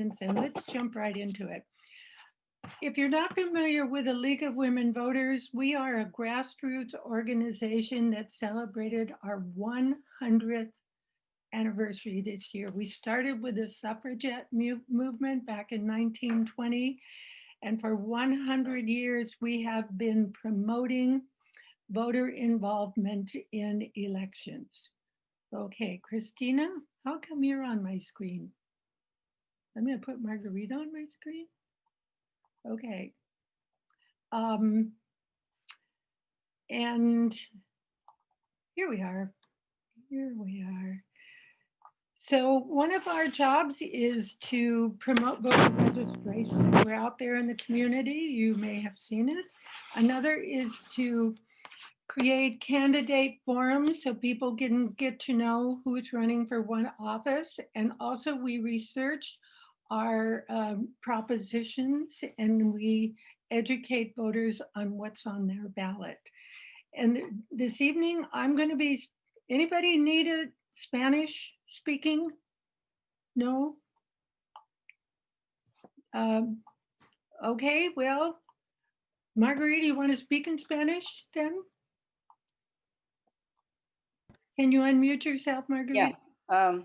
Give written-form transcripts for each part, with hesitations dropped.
And let's jump right into it. If you're not familiar with the League of Women Voters, we are a grassroots organization that celebrated our 100th anniversary this year. We started with the suffragette movement back in 1920, and for 100 years, we have been promoting voter involvement in elections. Okay, Christina, how come you're on my screen? I'm going to put Margarita on my screen. Okay. Um, and here we are. Here we are. So one of our jobs is to promote voter registration. We're out there in the community. You may have seen it. Another is to create candidate forums so people can get to know who's running for one office. And also we research our propositions and we educate voters on what's on their ballot. And this evening, I'm going to be, anybody need a Spanish speaking? No? Um, okay, well, Margarita, you want to speak in Spanish then? Can you unmute yourself, Margarita? Yeah,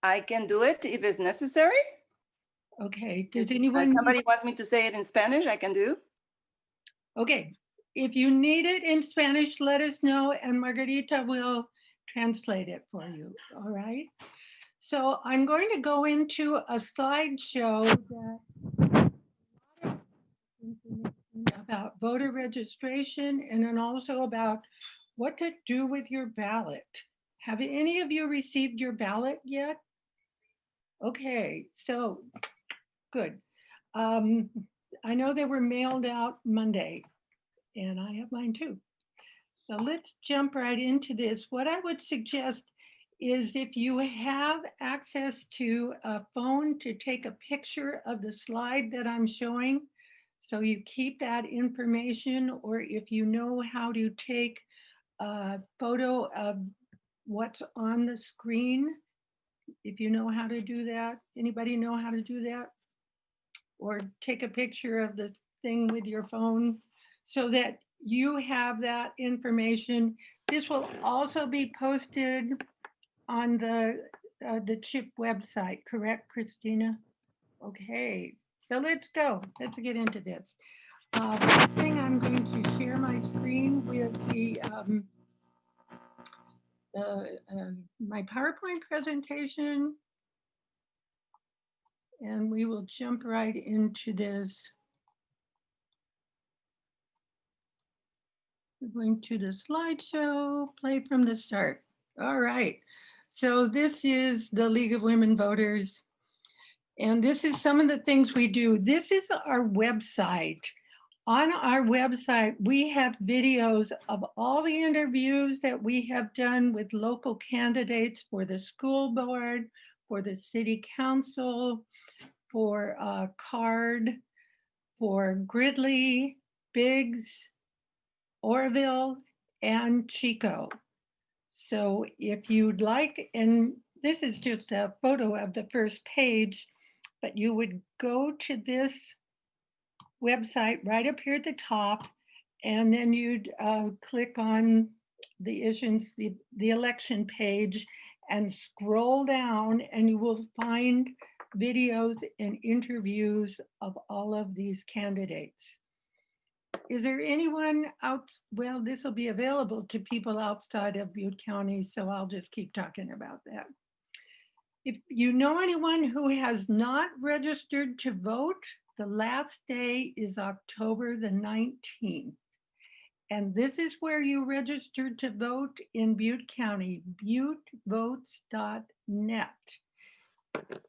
I can do it if it's necessary. Okay, does anyone? Somebody wants me to say it in Spanish, I can do. Okay, if you need it in Spanish, let us know and Margarita will translate it for you, all right? So I'm going to go into a slideshow that information about voter registration and then also about what to do with your ballot. Have any of you received your ballot yet? Okay, so good. Um, I know they were mailed out Monday, and I have mine too. So let's jump right into this. What I would suggest is if you have access to a phone to take a picture of the slide that I'm showing, so you keep that information, or if you know how to take a photo of what's on the screen, if you know how to do that. Anybody know how to do that? Or take a picture of the thing with your phone so that you have that information. This will also be posted on the CHIP website, correct, Christina? Okay, so let's go. Let's get into this. First thing, I'm going to share my screen with my PowerPoint presentation, and we will jump right into this. We're going to the slideshow, play from the start. All right. So this is the League of Women Voters. And this is some of the things we do. This is our website. On our website, we have videos of all the interviews that we have done with local candidates for the school board, for the city council, for CARD, for Gridley, Biggs, Orville, and Chico. So if you'd like, and this is just a photo of the first page, but you would go to this website right up here at the top, and then you'd click on the issues, the election page, and scroll down, and you will find videos and interviews of all of these candidates. Is there anyone out? Well, this will be available to people outside of Butte County, so I'll just keep talking about that. If you know anyone who has not registered to vote, the last day is October the 19th. And this is where you register to vote in Butte County, buttevotes.net.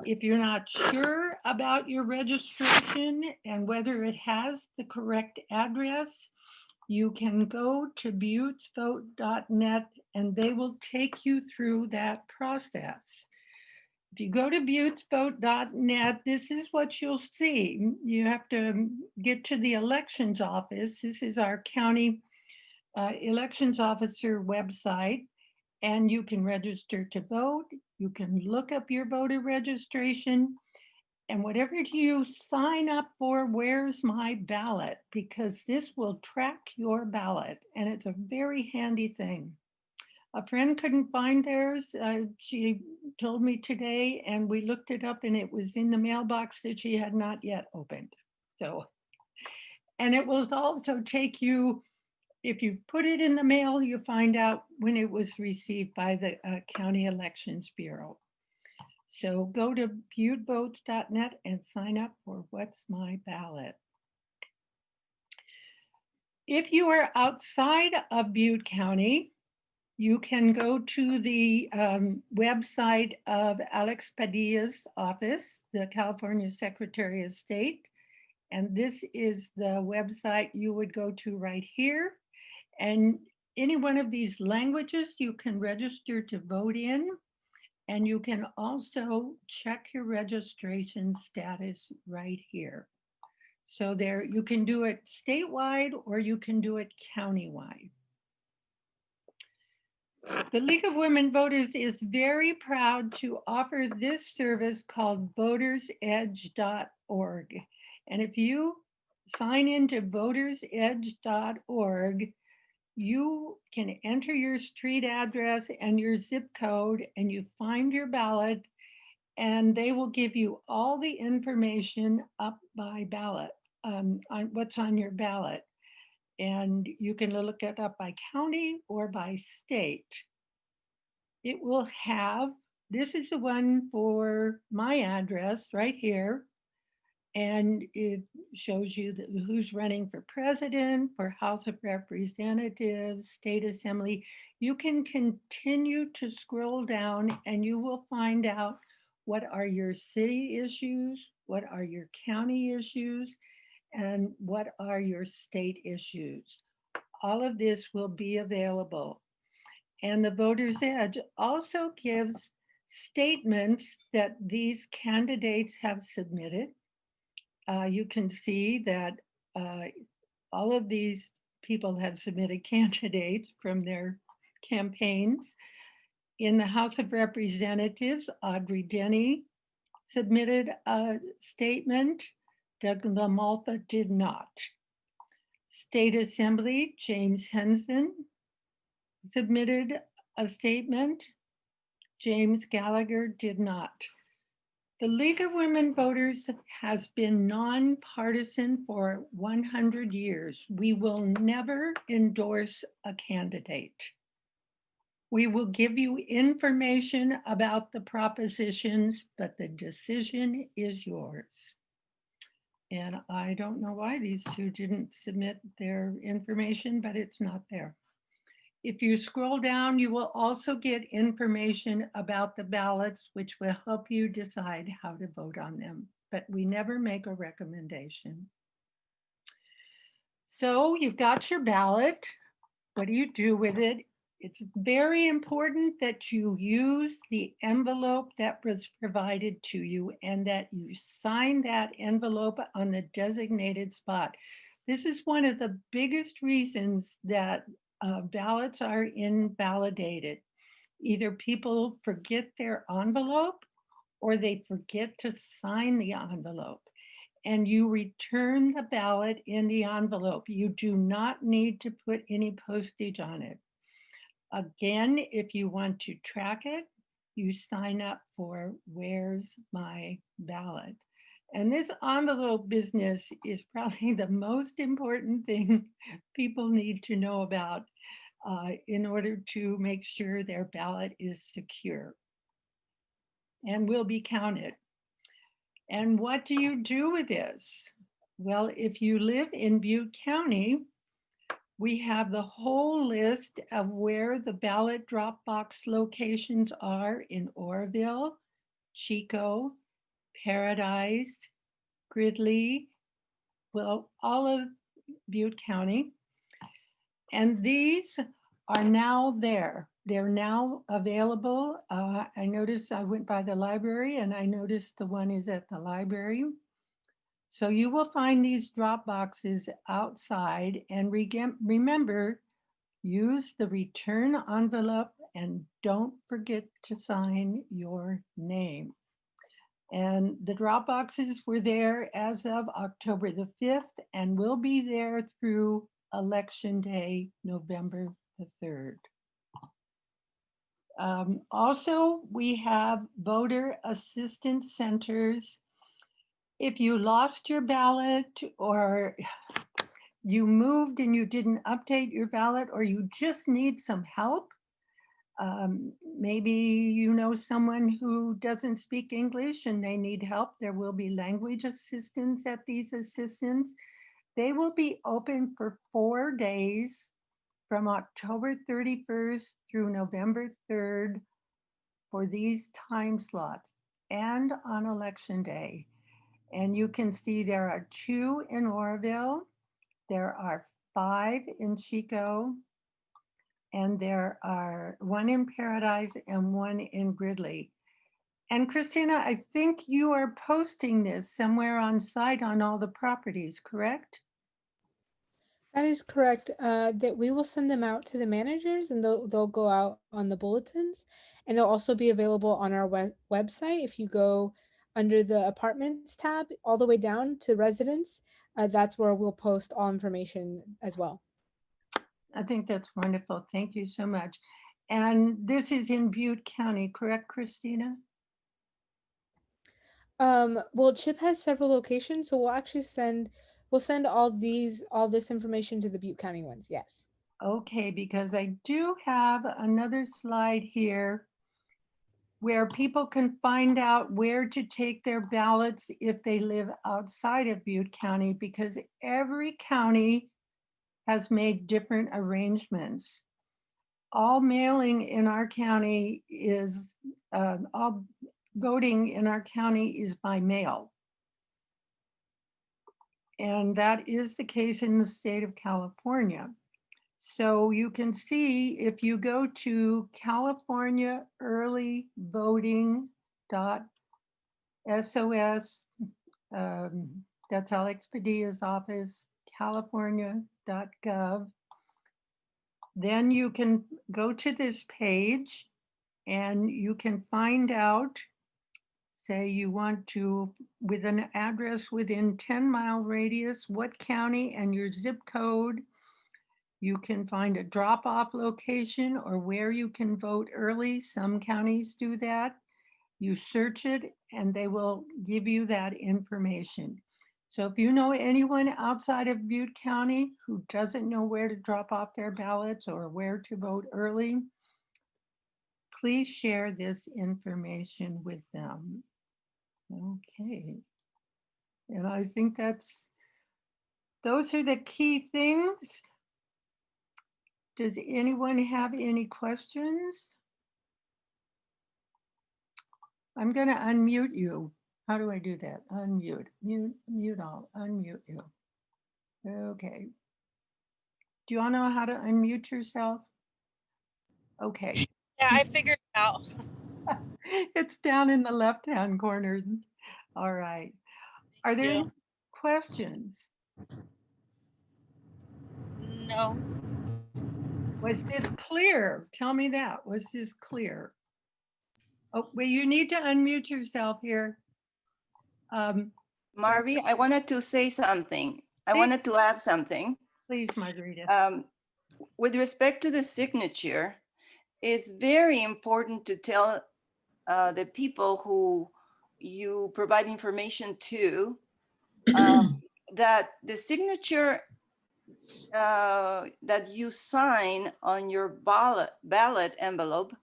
If you're not sure about your registration and whether it has the correct address, you can go to buttevote.net and they will take you through that process. If you go to buttevote.net, this is what you'll see. You have to get to the elections office. This is our county elections officer website. and you can register to vote. You can look up your voter registration, and whatever you sign up for, where's my ballot? Because this will track your ballot, and it's a very handy thing. A friend couldn't find theirs. She told me today, and we looked it up, and it was in the mailbox that she had not yet opened. So, and it will also take you, if you put it in the mail, you find out when it was received by the County Elections Bureau. So go to buttevotes.net and sign up for What's My Ballot. If you are outside of Butte County, you can go to the website of Alex Padilla's office, the California Secretary of State. And this is the website you would go to right here. And any one of these languages you can register to vote in. And you can also check your registration status right here. So there, you can do it statewide or you can do it countywide. The League of Women Voters is very proud to offer this service called votersedge.org. And if you sign into votersedge.org, you can enter your street address and your zip code, and you find your ballot, and they will give you all the information up by ballot, on what's on your ballot. And you can look it up by county or by state. It will have, this is the one for my address right here. And it shows you who's running for president, for House of Representatives, state assembly. You can continue to scroll down and you will find out what are your city issues, what are your county issues, and what are your state issues. All of this will be available. And the Voter's Edge also gives statements that these candidates have submitted. You can see that all of these people have submitted candidates from their campaigns. In the House of Representatives, Audrey Denny submitted a statement. Doug LaMalfa did not. State Assembly, James Henson submitted a statement. James Gallagher did not. The League of Women Voters has been nonpartisan for 100 years. We will never endorse a candidate. We will give you information about the propositions, but the decision is yours. And I don't know why these two didn't submit their information, but it's not there. If you scroll down, you will also get information about the ballots, which will help you decide how to vote on them, but we never make a recommendation. So you've got your ballot. What do you do with it? It's very important that you use the envelope that was provided to you and that you sign that envelope on the designated spot. This is one of the biggest reasons that ballots are invalidated. Either people forget their envelope or they forget to sign the envelope. And you return the ballot in the envelope. You do not need to put any postage on it. Again, if you want to track it, you sign up for Where's My Ballot? And this envelope business is probably the most important thing people need to know about in order to make sure their ballot is secure and will be counted. And what do you do with this? Well, if you live in Butte County, we have the whole list of where the ballot drop box locations are in Oroville, Chico, Paradise, Gridley, well, all of Butte County. And these are now there. They're now available. I noticed I went by the library and I noticed the one is at the library. So you will find these drop boxes outside, and remember, use the return envelope And don't forget to sign your name. And the drop boxes were there as of October the 5th and will be there through Election Day, November the 3rd. Also, we have voter assistance centers. If you lost your ballot or you moved and you didn't update your ballot or you just need some help, maybe you know someone who doesn't speak English and they need help, there will be language assistance at these assistants. They will be open for 4 days from October 31st through November 3rd for these time slots and on election day. And you can see there are 2 in Oroville, there are 5 in Chico, and there are 1 in Paradise and 1 in Gridley. And Christina, I think you are posting this somewhere on site on all the properties, correct? That is correct. That we will send them out to the managers, and they'll go out on the bulletins, and they'll also be available on our website. If you go under the apartments tab all the way down to residents, that's where we'll post all information as well. I think that's wonderful. Thank you so much. And this is in Butte County, correct, Christina? Well, Chip has several locations, so we'll send all this information to the Butte County ones. Yes. Okay, because I do have another slide here where people can find out where to take their ballots if they live outside of Butte County, because every county has made different arrangements. All mailing in our county is, all voting in our county is by mail. And that is the case in the state of California. So you can see if you go to californiaearlyvoting.sos, that's Alex Padilla's office, california.gov. Then you can go to this page and you can find out, say you want to, with an address within 10-mile radius, what county and your zip code. You can find a drop-off location or where you can vote early. Some counties do that. You search it and they will give you that information. So if you know anyone outside of Butte County who doesn't know where to drop off their ballots or where to vote early, please share this information with them. Okay. And I think those are the key things. Does anyone have any questions? I'm going to unmute you. How do I do that? Unmute, mute all, unmute you. Okay. Do you all know how to unmute yourself? Okay. Yeah, I figured it out. It's down in the left-hand corner. All right. Are there any questions? No. Was this clear? Tell me that. Was this clear? Oh, wait, you need to unmute yourself here. Marvy, I wanted to say something. I Please. wanted to add something. Please, Margarita. With respect to the signature, it's very important to tell the people who you provide information to that the signature that you sign on your ballot envelope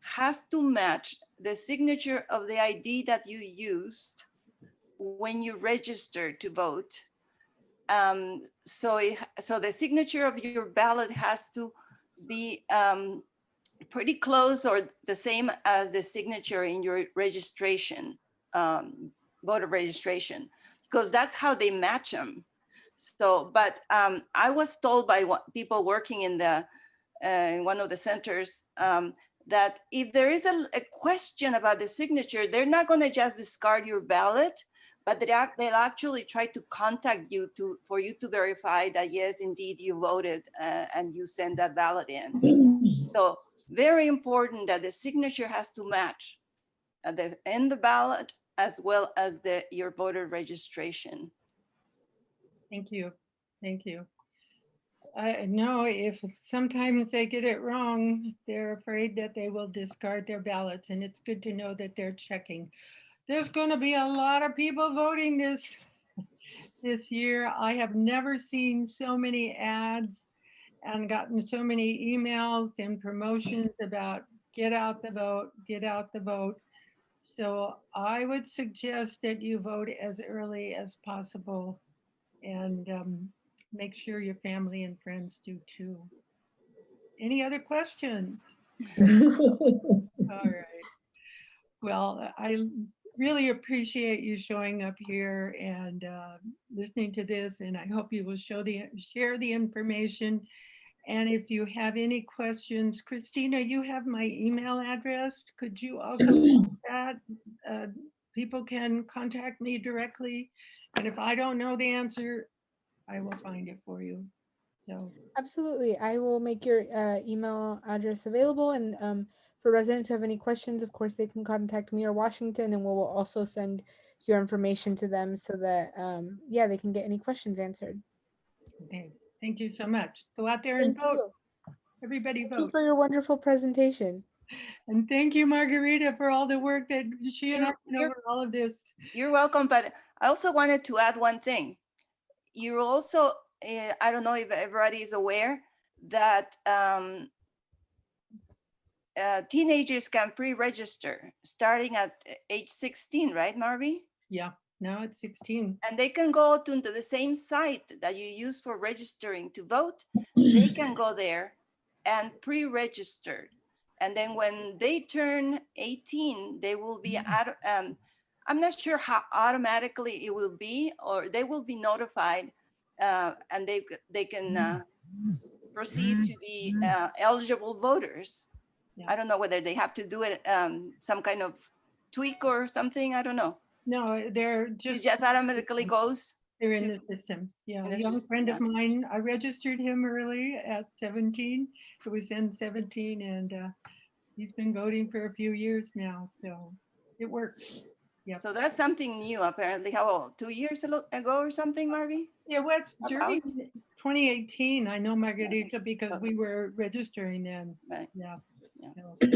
has to match the signature of the ID that you used when you register to vote. So the signature of your ballot has to be pretty close or the same as the signature in your registration, voter registration, because that's how they match them. So, but I was told by people working in one of the centers that if there is a question about the signature, they're not going to just discard your ballot, but they'll actually try to contact you for you to verify that yes, indeed you voted and you send that ballot in. So very important that the signature has to match in the ballot as well as your voter registration. Thank you. Thank you. I know if sometimes they get it wrong, they're afraid that they will discard their ballots, and it's good to know that they're checking. There's going to be a lot of people voting this year. I have never seen so many ads and gotten so many emails and promotions about get out the vote, get out the vote. So I would suggest that you vote as early as possible and make sure your family and friends do too. Any other questions? All right. Well, I really appreciate you showing up here and listening to this, and I hope you will share the information. And if you have any questions, Christina, you have my email address. Could you also put that? Uh, People can contact me directly, and if I don't know the answer, I will find it for you. So, Absolutely. I will make your email address available. And for residents who have any questions, of course, they can contact me or Washington, and we'll also send your information to them so that, yeah, they can get any questions answered. okay, thank you so much. Go out there and Thank vote. you. Everybody Thank you vote. for your wonderful presentation. And thank you, Margarita, for all the work that she and I did You're- over all of this. You're welcome, but I also wanted to add one thing. You're also, I don't know if everybody is aware that teenagers can pre-register starting at age 16, right, Marvy? Yeah, now it's 16. And they can go to the same site that you use for registering to vote. They can go there and pre-register. And then when they turn 18, they will be I'm not sure how automatically it will be, or they will be notified and they can proceed to be eligible voters. Yeah. I don't know whether they have to do it some kind of tweak or something. I don't know. No, they're It just just automatically goes. they're in to- the system. Yeah, in a the young system, friend of yeah. mine, I registered him early at 17. It was then 17, and he's been voting for a few years now, so it works. Yep. So that's something new, apparently. How old? 2 years ago or something, Marvy? It was during About? 2018. I know Margarita because we were registering then. Right. Yeah. Yeah. So-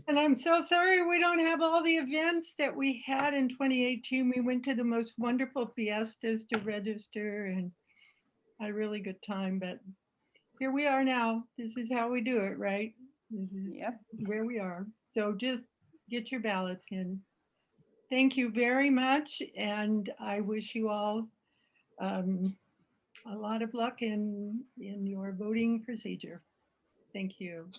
And I'm so sorry we don't have all the events that we had in 2018. We went to the most wonderful fiestas to register and had a really good time. But here we are now. This is how we do it, right? This is Yep. where we are. So just get your ballots in. Thank you very much. And I wish you all a lot of luck in your voting procedure. Thank you.